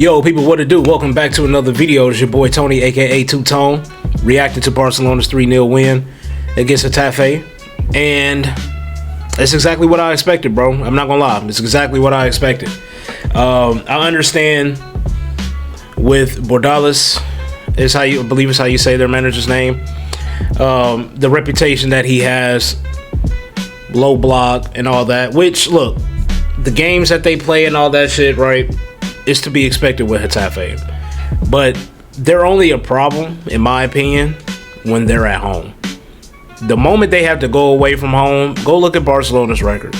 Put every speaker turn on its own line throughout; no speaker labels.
Yo, people, what to do? Welcome back to another video. It's your boy Tony, aka Two Tone, reacting to Barcelona's 3-0 win against Getafe, and it's exactly what I expected, bro. I'm not gonna lie, it's exactly what I expected. I understand with Bordalás, I believe it's how you say their manager's name. The reputation that he has, low block and all that. Which, look, the games that they play and all that shit, right? Is to be expected with Getafe, but they're only a problem, in my opinion, when they're at home. The moment they have to go away from home, go look at Barcelona's record.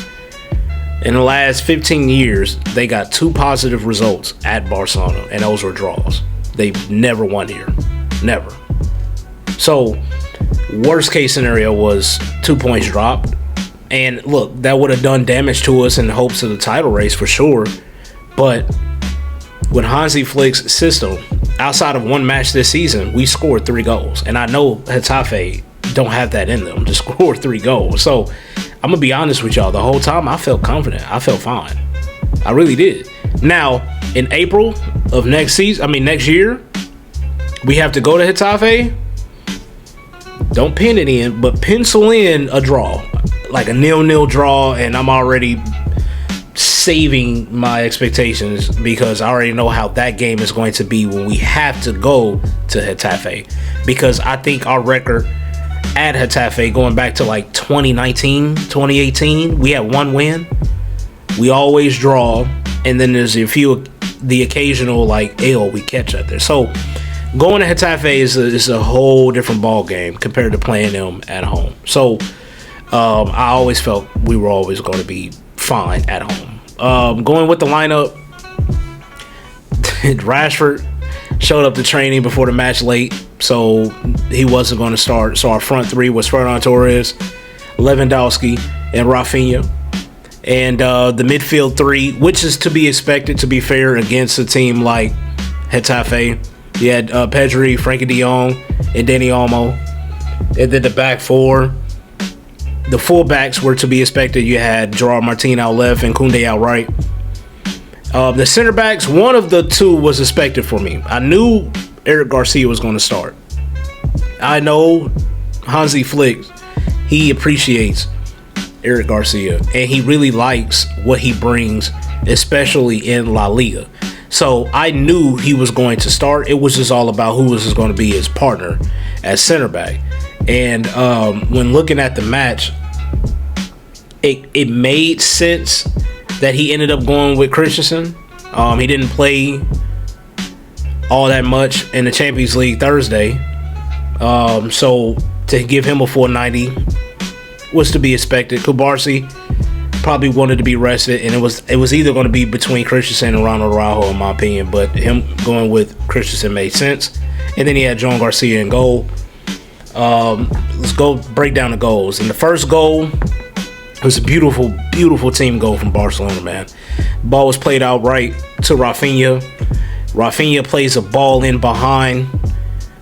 In the last 15 years, they got 2 positive results at Barcelona, and those were draws. They've never won here, never. So, worst case scenario was 2 points dropped, and look, that would have done damage to us in the hopes of the title race for sure, but with Hansi Flick's system, outside of one match this season, we scored 3 goals. And I know Getafe don't have that in them to score 3 goals. So I'm going to be honest with y'all. The whole time I felt confident. I felt fine. I really did. Now, in April of next year, we have to go to Getafe. Don't pin it in, but pencil in a draw. Like a 0-0 draw, and I'm already saving my expectations because I already know how that game is going to be when we have to go to Getafe, because I think our record at Getafe going back to like 2019, 2018, we had 1 win. We always draw, and then there's the occasional like L we catch out there. So going to Getafe is a whole different ball game compared to playing them at home. So I always felt we were always going to be fine at home. Going with the lineup, Rashford showed up to training before the match late, so he wasn't going to start. So our front 3 was Ferran Torres, Lewandowski, and Rafinha. And the midfield 3, which is to be expected, to be fair, against a team like Getafe. You had Pedri, Frankie de Jong, and Dani Olmo. And then the back 4. The fullbacks were to be expected. You had Gerard Martin out left and Koundé out right. The center backs, one of the 2 was expected for me. I knew Eric Garcia was going to start. I know Hansi Flick, he appreciates Eric Garcia, and he really likes what he brings, especially in La Liga. So I knew he was going to start. It was just all about who was going to be his partner as center back. And when looking at the match, it made sense that he ended up going with Christensen. He didn't play all that much in the Champions League Thursday. So to give him a 490 was to be expected. Kubarsi probably wanted to be rested, and it was either going to be between Christensen and Ronald Araujo, in my opinion, but him going with Christensen made sense. And then he had John Garcia in goal. Let's go break down the goals. And the first goal was a beautiful, beautiful team goal from Barcelona, man. Ball was played out right to Rafinha. Rafinha plays a ball in behind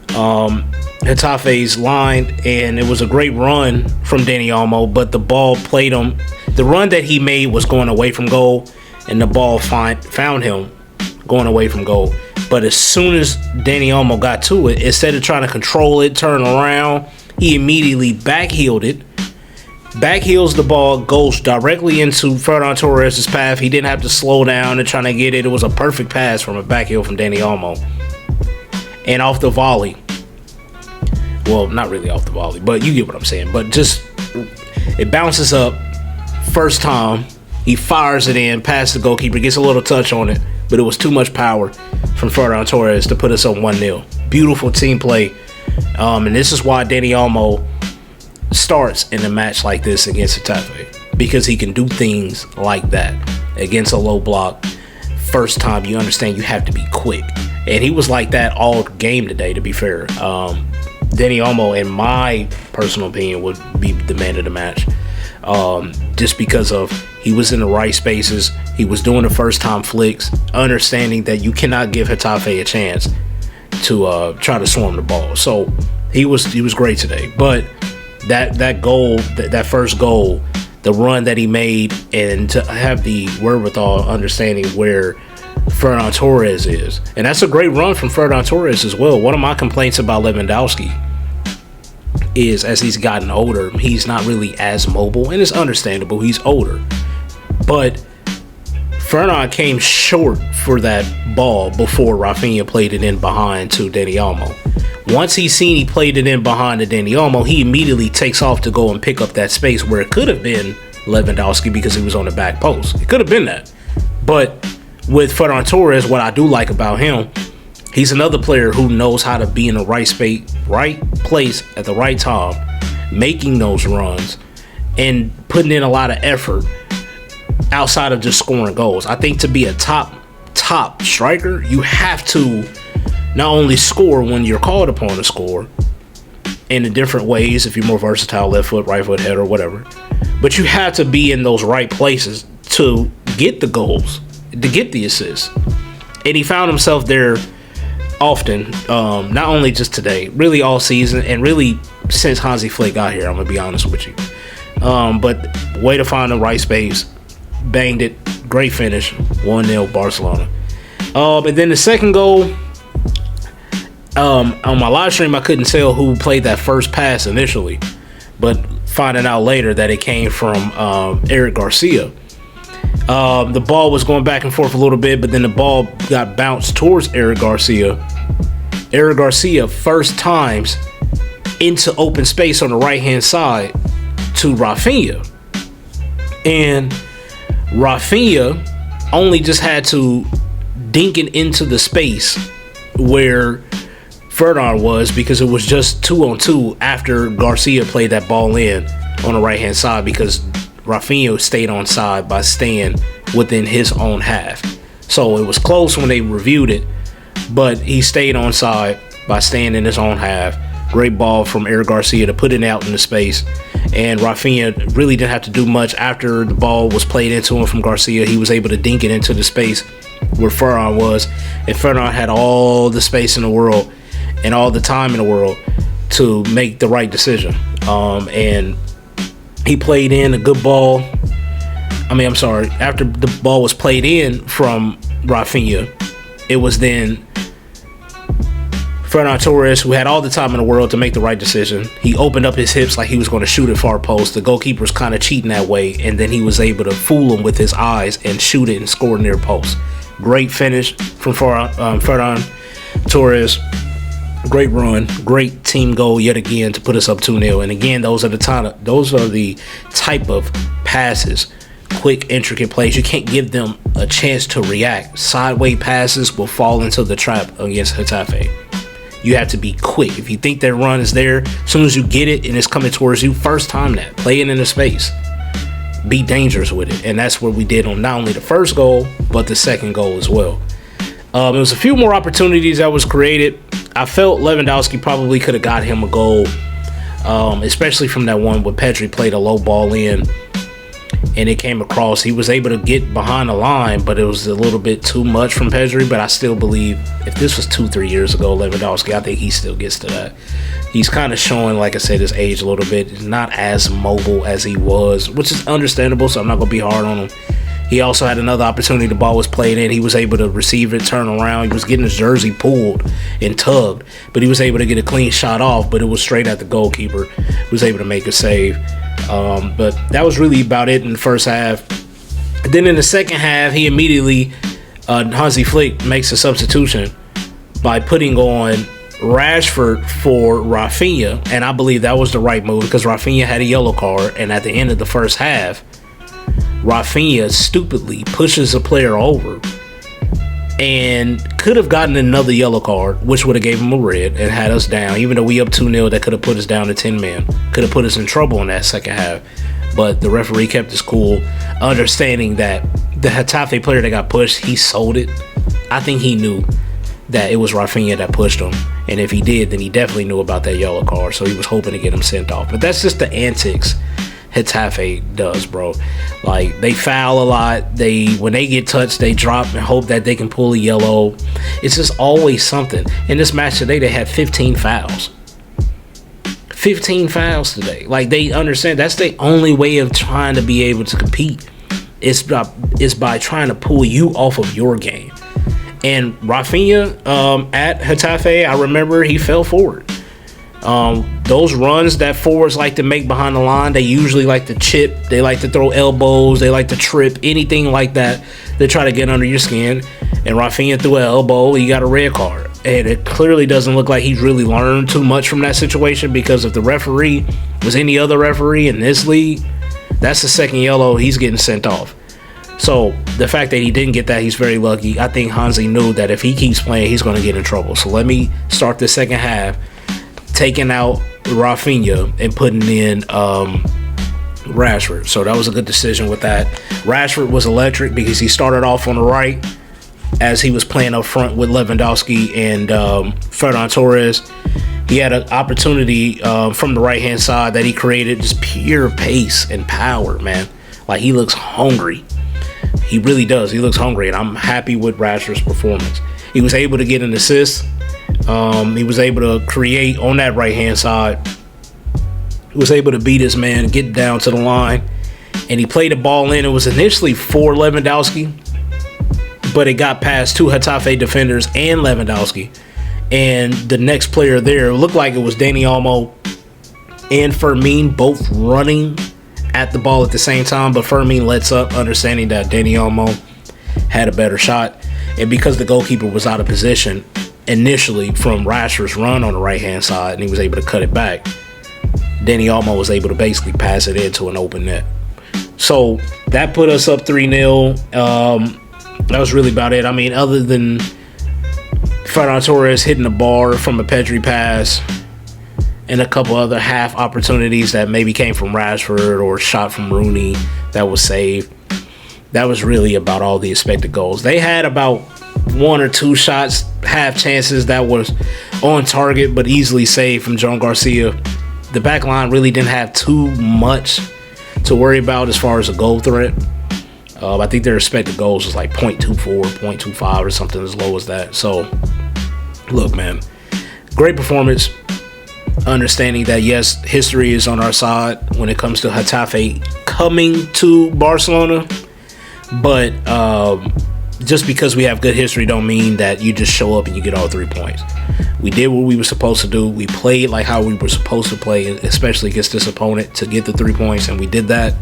Getafe's line, and it was a great run from Dani Olmo, but the ball played him. The run that he made was going away from goal, and the ball found him going away from goal. But as soon as Dani Olmo got to it, instead of trying to control it, turn around, he immediately backheeled it. Backheels the ball, goes directly into Ferran Torres' path. He didn't have to slow down and trying to get it. It was a perfect pass from a backheel from Dani Olmo. And off the volley. Well, not really off the volley, but you get what I'm saying. But just, it bounces up. First time, he fires it in, past the goalkeeper, gets a little touch on it, but it was too much power from Ferran Torres to put us on 1-0. Beautiful team play. And this is why Dani Olmo starts in a match like this against Getafe, because he can do things like that against a low block. First time, you understand you have to be quick. And he was like that all game today, to be fair. Dani Olmo, in my personal opinion, would be the man of the match. Just because of he was in the right spaces, he was doing the first time flicks, understanding that you cannot give Getafe a chance to try to swarm the ball. So he was great today. But that goal, that first goal, the run that he made, and to have the wherewithal, understanding where Ferran Torres is. And that's a great run from Ferran Torres as well. One of my complaints about Lewandowski is as he's gotten older, he's not really as mobile, and it's understandable. He's older. But Ferran came short for that ball before Rafinha played it in behind to Dani Olmo. Once he played it in behind to Dani Olmo, he immediately takes off to go and pick up that space where it could have been Lewandowski because he was on the back post. It could have been that. But with Ferran Torres, what I do like about him, he's another player who knows how to be in the right space, right place at the right time, making those runs and putting in a lot of effort outside of just scoring goals. I think to be a top striker, you have to not only score when you're called upon to score in the different ways, if you're more versatile, left foot, right foot, header, whatever, but you have to be in those right places to get the goals, to get the assists. And he found himself there often, not only just today, really all season, and really since Hansi Flick got here, I'm going to be honest with you. But way to find the right space, banged it, great finish, 1-0 Barcelona. And then the second goal, on my live stream, I couldn't tell who played that first pass initially, but finding out later that it came from Eric Garcia. The ball was going back and forth a little bit, but then the ball got bounced towards Eric Garcia. Eric Garcia first times into open space on the right-hand side to Rafinha. And Rafinha only just had to dink it into the space where Ferran was, because it was just 2-on-2 after Garcia played that ball in on the right-hand side, because Rafinha stayed on side by staying within his own half. So it was close when they reviewed it, but he stayed on side by staying in his own half. Great ball from Eric Garcia to put it out into space. And Rafinha really didn't have to do much after the ball was played into him from Garcia. He was able to dink it into the space where Ferran was. And Ferran had all the space in the world and all the time in the world to make the right decision. And he played in a good ball. After the ball was played in from Rafinha, it was then Ferran Torres, who had all the time in the world to make the right decision. He opened up his hips like he was going to shoot at far post. The goalkeeper's kind of cheating that way, and then he was able to fool him with his eyes and shoot it and score near post. Great finish from Ferran Torres. Great run, great team goal yet again to put us up 2-0. And again, those are the type of passes, quick, intricate plays. You can't give them a chance to react. Sideways passes will fall into the trap against Getafe. You have to be quick. If you think that run is there, as soon as you get it and it's coming towards you, first time that, play it in the space. Be dangerous with it. And that's what we did on not only the first goal, but the second goal as well. There was a few more opportunities that was created. I felt Lewandowski probably could have got him a goal, especially from that one where Pedri played a low ball in and it came across. He was able to get behind the line, but it was a little bit too much from Pedri. But I still believe if this was 2-3 years ago, Lewandowski, I think he still gets to that. He's kind of showing, like I said, his age a little bit. He's not as mobile as he was, which is understandable, so I'm not going to be hard on him. He also had another opportunity. The ball was played in. He was able to receive it, turn around. He was getting his jersey pulled and tugged, but he was able to get a clean shot off, but it was straight at the goalkeeper. He was able to make a save. But that was really about it in the first half. Then in the second half, he immediately, Hansi Flick makes a substitution by putting on Rashford for Rafinha, and I believe that was the right move because Rafinha had a yellow card, and at the end of the first half, Rafinha stupidly pushes a player over and could have gotten another yellow card, which would have gave him a red and had us down. Even though we up 2-0, that could have put us down to 10 men. Could have put us in trouble in that second half. But the referee kept his cool, understanding that the Getafe player that got pushed, he sold it. I think he knew that it was Rafinha that pushed him. And if he did, then he definitely knew about that yellow card. So he was hoping to get him sent off. But that's just the antics Getafe does, bro. Like, they foul a lot. When they get touched, they drop and hope that they can pull a yellow. It's just always something. In this match today, they had 15 fouls. 15 fouls today. Like, they understand that's the only way of trying to be able to compete. It's by trying to pull you off of your game. And Rafinha at Getafe, I remember he fell forward. Those runs that forwards like to make behind the line, they usually like to chip, they like to throw elbows, they like to trip, anything like that. They try to get under your skin. And Rafinha threw an elbow, he got a red card. And it clearly doesn't look like he's really learned too much from that situation, because if the referee was any other referee in this league, that's the second yellow, he's getting sent off. So the fact that he didn't get that, he's very lucky. I think Hansi knew that if he keeps playing, he's going to get in trouble. So let me start the second half taking out Rafinha and putting in Rashford. So that was a good decision with that. Rashford was electric because he started off on the right as he was playing up front with Lewandowski and Ferran Torres. He had an opportunity from the right-hand side that he created, just pure pace and power, man. Like, he looks hungry. He really does. He looks hungry, and I'm happy with Rashford's performance. He was able to get an assist. He was able to create on that right-hand side. He was able to beat his man, get down to the line, and he played the ball in. It was initially for Lewandowski, but it got past two Getafe defenders and Lewandowski. And the next player there looked like it was Dani Olmo and Fermin both running at the ball at the same time, but Fermin lets up, understanding that Dani Olmo had a better shot. And because the goalkeeper was out of position initially from Rashford's run on the right-hand side, and he was able to cut it back, Dani Olmo was able to basically pass it into an open net. So that put us up 3-0. That was really about it. I mean, other than Ferran Torres hitting the bar from a Pedri pass and a couple other half opportunities that maybe came from Rashford or shot from Rooney that was saved, that was really about all the expected goals. They had about one or two shots, half chances that was on target but easily saved from John Garcia. The back line really didn't have too much to worry about as far as a goal threat. I think their expected goals was like 0.24, 0.25 or something as low as that. So, look, man, great performance. Understanding that, yes, history is on our side when it comes to Getafe coming to Barcelona. But just because we have good history don't mean that you just show up and you get all 3 points. We did what we were supposed to do. We played like how we were supposed to play, especially against this opponent, to get the 3 points, and we did that.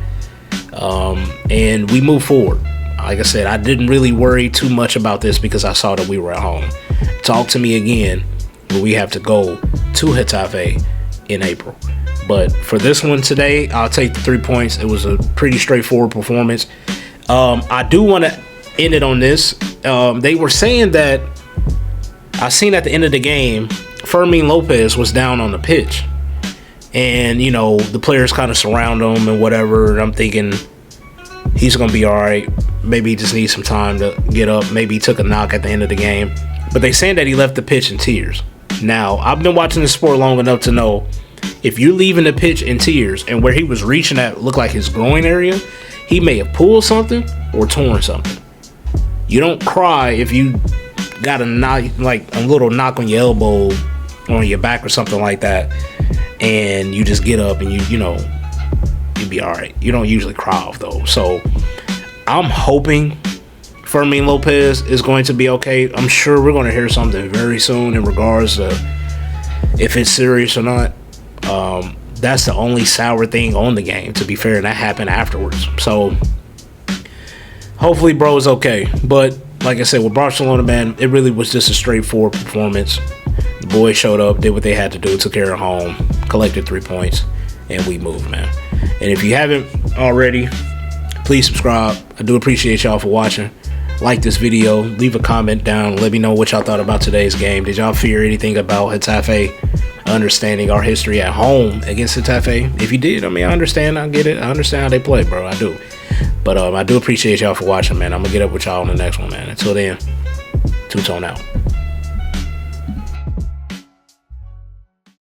And we moved forward. Like I said, I didn't really worry too much about this because I saw that we were at home. Talk to me again when we have to go to Getafe in April. But for this one today, I'll take the 3 points. It was a pretty straightforward performance. I do want to end it on this. They were saying that I seen at the end of the game, Fermin Lopez was down on the pitch. And, you know, the players kind of surround him and whatever. And I'm thinking he's going to be all right. Maybe he just needs some time to get up. Maybe he took a knock at the end of the game. But they saying that he left the pitch in tears. Now, I've been watching the sport long enough to know if you're leaving the pitch in tears and where he was reaching at looked like his groin area, he may have pulled something or torn something. You don't cry if you got a knock, like a little knock on your elbow or on your back or something like that, and you just get up and you'd be all right. You don't usually cry off though. So I'm hoping Fermin Lopez is going to be okay. I'm sure we're going to hear something very soon in regards to if it's serious or not. That's the only sour thing on the game, to be fair, and that happened afterwards. So hopefully bro is okay. But like I said, with Barcelona, man, it really was just a straightforward performance. The boys showed up, did what they had to do, took care of home, collected 3 points, and we moved, man. And if you haven't already, please subscribe. I do appreciate y'all for watching. Like this video, leave a comment down, let me know what y'all thought about today's game. Did y'all fear anything about Getafe? Understanding our history at home against Getafe. If you did, I mean, I understand, I get it, I understand how they play, bro, I do. But I do appreciate y'all for watching, man. I'm gonna get up with y'all on the next one, man. Until then, two-tone out.